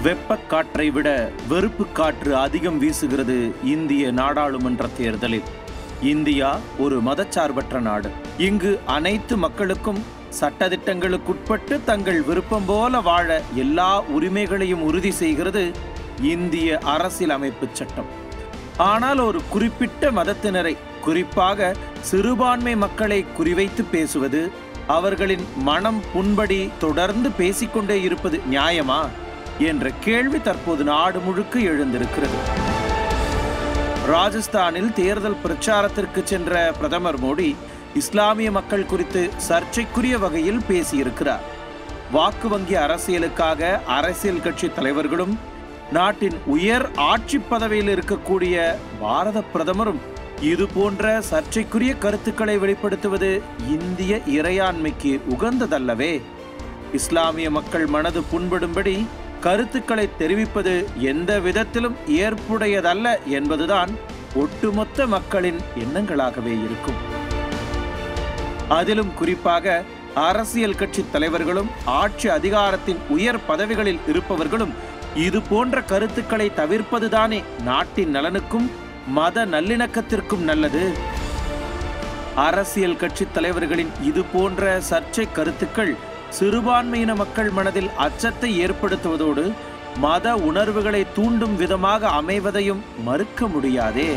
வெப்பக்காற்றை விட வெறுப்பு காற்று அதிகம் வீசுகிறது இந்திய நாடாளுமன்ற தேர்தலில். இந்தியா ஒரு மதச்சார்பற்ற நாடு. இங்கு அனைத்து மக்களுக்கும் சட்டதிட்டங்களுக்குட்பட்டு தங்கள் விருப்பம் போல வாழ எல்லா உரிமைகளையும் உறுதி செய்கிறது இந்திய அரசியலமைப்பு சட்டம். ஆனால் ஒரு குறிப்பிட்ட மதத்தினரை, குறிப்பாக சிறுபான்மை மக்களை குறிவைத்து பேசுவது, அவர்களின் மனம் புண்படி தொடர்ந்து பேசிக்கொண்டே இருப்பது நியாயமா என்ற கேள்வி தற்போது நாடு முழுக்க எழுந்திருக்கிறது. ராஜஸ்தானில் தேர்தல் பிரச்சாரத்திற்கு சென்ற பிரதமர் மோடி இஸ்லாமிய மக்கள் குறித்து சர்ச்சைக்குரிய வகையில் பேசியிருக்கிறார். வாக்கு வங்கி அரசியலுக்காக அரசியல் கட்சி தலைவர்களும் நாட்டின் உயர் ஆட்சி பதவியில் இருக்கக்கூடிய பாரத பிரதமரும் இது போன்ற சர்ச்சைக்குரிய கருத்துக்களை வெளிப்படுத்துவது இந்திய இறையாண்மைக்கு உகந்ததல்லவே. இஸ்லாமிய மக்கள் மனது புண்படும்படி கருத்துக்களை தெரிவிப்பது எந்த விதத்திலும் ஏற்புடையதல்ல என்பதுதான் ஒட்டுமொத்த மக்களின் எண்ணங்களாகவே இருக்கும். அதிலும் குறிப்பாக அரசியல் கட்சி தலைவர்களும் ஆட்சி அதிகாரத்தின் உயர் பதவிகளில் இருப்பவர்களும் இது போன்ற கருத்துக்களை தவிர்ப்பதுதானே நாட்டின் நலனுக்கும் மத நல்லிணக்கத்திற்கும் நல்லது. அரசியல் கட்சி தலைவர்களின் இது போன்ற சர்ச்சை கருத்துக்கள் சிறுபான்மையின மக்கள் மனதில் அச்சத்தை ஏற்படுத்துவதோடு மத உணர்வுகளை தூண்டும் விதமாக அமைவதையும் மறுக்க முடியாதே.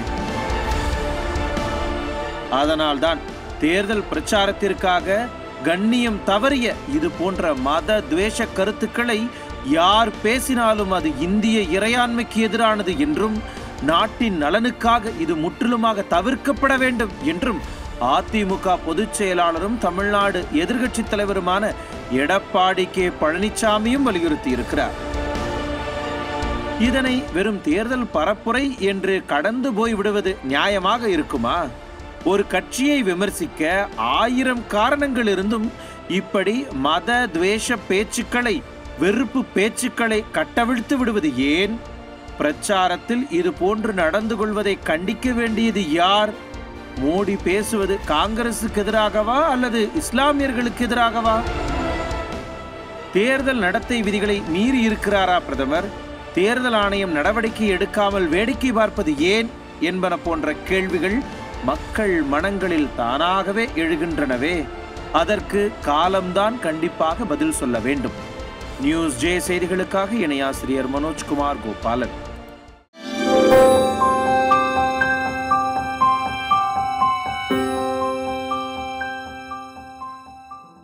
அதனால்தான் தேர்தல் பிரச்சாரத்திற்காக கண்ணியம் தவறிய இது போன்ற மத துவேஷ கருத்துக்களை யார் பேசினாலும் அது இந்திய இறையாண்மைக்கு எதிரானது என்றும் நாட்டின் நலனுக்காக இது முற்றிலுமாக தவிர்க்கப்பட வேண்டும் என்றும் அதிமுக பொதுச் செயலாளரும் தமிழ்நாடு எதிர்க்கட்சி தலைவருமான எடப்பாடி கே பழனிசாமியும் வலியுறுத்தி இருக்கிறார். இதனை வெறும் தேர்தல் பரப்புரை என்று கடந்து போய் விடுவது நியாயமாக இருக்குமா? ஒரு கட்சியை விமர்சிக்க 1000 காரணங்கள் இருந்தும் இப்படி மத துவேஷ பேச்சுக்களை, வெறுப்பு பேச்சுக்களை கட்டவிழ்த்து விடுவது ஏன்? பிரச்சாரத்தில் இது போன்று நடந்து கொள்வதை கண்டிக்க வேண்டியது யார்? மோடி பேசுவது காங்கிரசுக்கு எதிராகவா அல்லது இஸ்லாமியர்களுக்கு எதிராகவா? தேர்தல் நடத்தை விதிகளை மீறி இருக்கிறாரா பிரதமர்? தேர்தல் ஆணையம் நடவடிக்கை எடுக்காமல் வேடிக்கை பார்ப்பது ஏன் என்பன போன்ற கேள்விகள் மக்கள் மனங்களில் தானாகவே எழுகின்றனவே. அதற்கு காலம்தான் கண்டிப்பாக பதில் சொல்ல வேண்டும். நியூஸ் ஜே செய்திகளுக்காக இணையாசிரியர் மனோஜ்குமார் கோபாலன்.